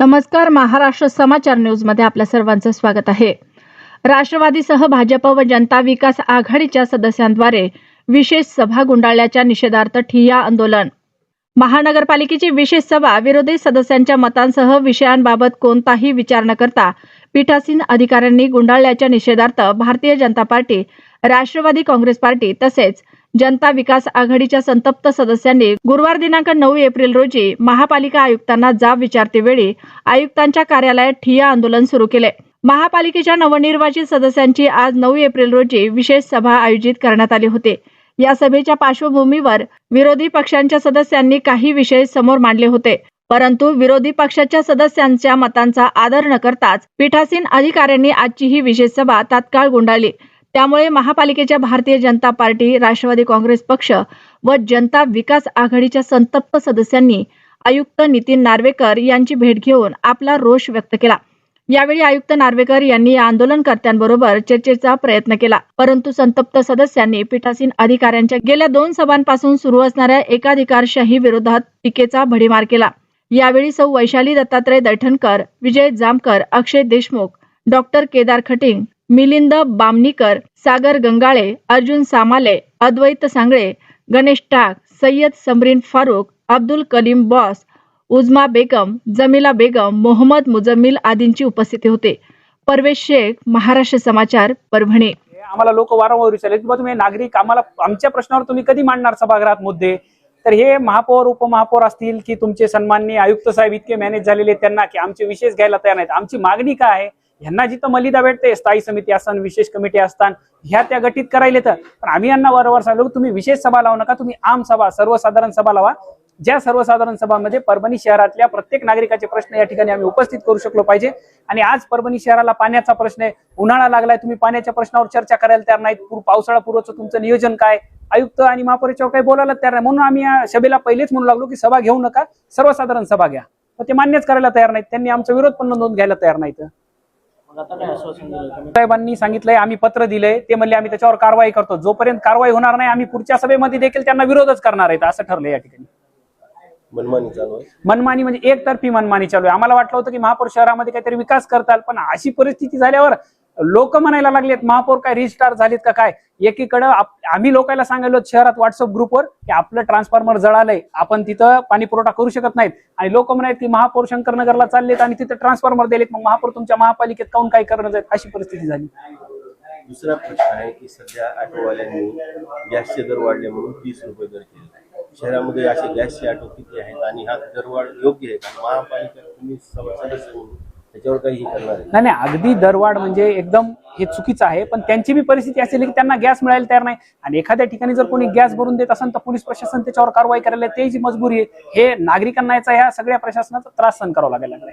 नमस्कार, महाराष्ट्र समाचार न्यूज मध्ये आपल्या सर्वांचं स्वागत आहे। राष्ट्रवादीसह भाजप व जनता विकास आघाडीच्या सदस्यांद्वारे विशेष सभा गुंडाळल्याच्या निषेधार्थ ठिय्या आंदोलन। महानगरपालिकेची विशेष सभा विरोधी सदस्यांच्या मतांसह विषयांबाबत कोणताही विचार न करता पीठासीन अधिकाऱ्यांनी गुंडाळल्याच्या निषेधार्थ भारतीय जनता पार्टी, राष्ट्रवादी काँग्रेस पार्टी तसेच जनता विकास आघाडीच्या संतप्त सदस्यांनी गुरुवार दिनांक 9 एप्रिल रोजी महापालिका आयुक्तांना जाब विचारतेवेळी आयुक्तांच्या कार्यालयात ठिय्या आंदोलन सुरू केले। महापालिकेच्या नवनिर्वाचित सदस्यांची आज 9 एप्रिल रोजी विशेष सभा आयोजित करण्यात आली होती। या सभेच्या पार्श्वभूमीवर विरोधी पक्षांच्या सदस्यांनी काही विषय समोर मांडले होते, परंतु विरोधी पक्षाच्या सदस्यांच्या मतांचा आदर न करताच पीठासीन अधिकाऱ्यांनी आजची ही विशेष सभा तात्काळ गुंडाळली। त्यामुळे महापालिकेच्या भारतीय जनता पार्टी, राष्ट्रवादी काँग्रेस पक्ष व जनता विकास आघाडीच्या संतप्त सदस्यांनी आयुक्त नितीन नार्वेकर यांची भेट घेऊन आपला रोष व्यक्त केला। यावेळी आयुक्त नार्वेकर यांनी या आंदोलनकर्त्यांबरोबर चर्चेचा प्रयत्न केला, परंतु संतप्त सदस्यांनी पीठासीन अधिकाऱ्यांच्या गेल्या 2 सभांपासून सुरू असणाऱ्या एकाधिकारशाही विरोधात टीकेचा भडीमार केला। यावेळी सौ वैशाली दत्तात्रय दैठणकर, विजय जामकर, अक्षय देशमुख, डॉक्टर केदार खटिंग, मिलिंद बामणीकर, सागर गंगाळे, अर्जुन सामाले, अद्वैत सांगळे, गणेश टाक, सय्यद समरीन फारूक, अब्दुल कलीम बॉस, उजमा बेगम, जमीला बेगम, मोहम्मद मुजम्मिल आदींची उपस्थिती होते। परवेश शेख, महाराष्ट्र समाचार, परभणी। आम्हाला लोक वारंवार विचारले की तुम्ही नागरिक आम्हाला आमच्या प्रश्नावर तुम्ही कधी मांडणार सभागृहात मुद्दे। तर हे महापौर, उपमहापौर असतील की तुमचे सन्माननीय आयुक्त साहेब इतके मॅनेज झालेले त्यांना की आमचे विशेष घ्यायला तयार नाहीत। आमची मागणी काय आहे, यांना जिथं मलिदा भेटते, स्थायी समिती असताना, विशेष कमिटी असताना ह्या त्या गठीत करायला तर पण आम्ही यांना वारंवार सांगलो तुम्ही विशेष सभा लावू नका, तुम्ही आम सभा, सर्वसाधारण सभा लावा। ज्या सर्वसाधारण सभामध्ये परभणी शहरातल्या प्रत्येक नागरिकाचे प्रश्न या ठिकाणी आम्ही उपस्थित करू शकलो पाहिजे। आणि आज परभणी शहराला पाण्याचा प्रश्न आहे, उन्हाळा लागलाय, तुम्ही पाण्याच्या प्रश्नावर चर्चा करायला तयार नाहीत। पावसाळा पूर्वचं तुमचं नियोजन काय, आयुक्त आणि महापौराच्यावर काही बोलायला तयार नाही। म्हणून आम्ही या सभेला पहिलेच म्हणू लागलो की सभा घेऊ नका, सर्वसाधारण सभा घ्या, पण ते मान्यच करायला तयार नाहीत। त्यांनी आमचा विरोध पण नोंद घ्यायला तयार नाहीत। साहेबांनी सांगितलंय, आम्ही पत्र दिलंय, ते म्हणले आम्ही त्याच्यावर कारवाई करतो। जोपर्यंत कारवाई होणार नाही आम्ही पुढच्या सभेमध्ये देखील त्यांना विरोधच करणार आहेत, असं ठरलंय। या ठिकाणी मनमानी चालू आहे, मनमानी म्हणजे एकतर्फी मनमानी चालू आहे। आम्हाला वाटलं होतं की महापौर शहरामध्ये काहीतरी विकास करताल, पण अशी परिस्थिती झाल्यावर लोक म्हणायला लागलेत महापौर काय रिस्टार झालेत का काय। एकीकडे आम्ही लोकांना सांगितलं शहरात व्हॉट्सअप ग्रुपवर की आपलं ट्रान्सफॉर्मर जळालंय, आपण तिथं पाणी पुरवठा करू शकत नाहीत, आणि लोक म्हणायत की महापौर शंकरनगरला चाललेत आणि तिथं ट्रान्सफॉर्मर दिलेत, मग महापौर तुमच्या महापालिकेत काऊन काय करणार आहेत, अशी परिस्थिती झाली। दुसरा प्रश्न आहे की सध्या ऑटोवाल्यांनी गॅसचे दर वाढले म्हणून 30 रुपये दर केले। शहरामध्ये असे गॅसचे ऑटो किती आहेत आणि हा दरवाढ योग्य आहे का? महापालिका तुम्ही सदस्य म्हणून त्याच्यावर काही करणार आहे? नाही, अगदी दरवाढ म्हणजे एकदम हे चुकीचं आहे, पण त्यांची बी परिस्थिती असेल की त्यांना गॅस मिळायला तयार नाही, आणि एखाद्या ठिकाणी जर कोणी गॅस भरून देत असेल तर पोलीस प्रशासन त्याच्यावर कारवाई करायला त्याची मजबुरी आहे। हे नागरिकांना याचा ह्या सगळ्या प्रशासनाचा त्रास सहन करावा लागेल।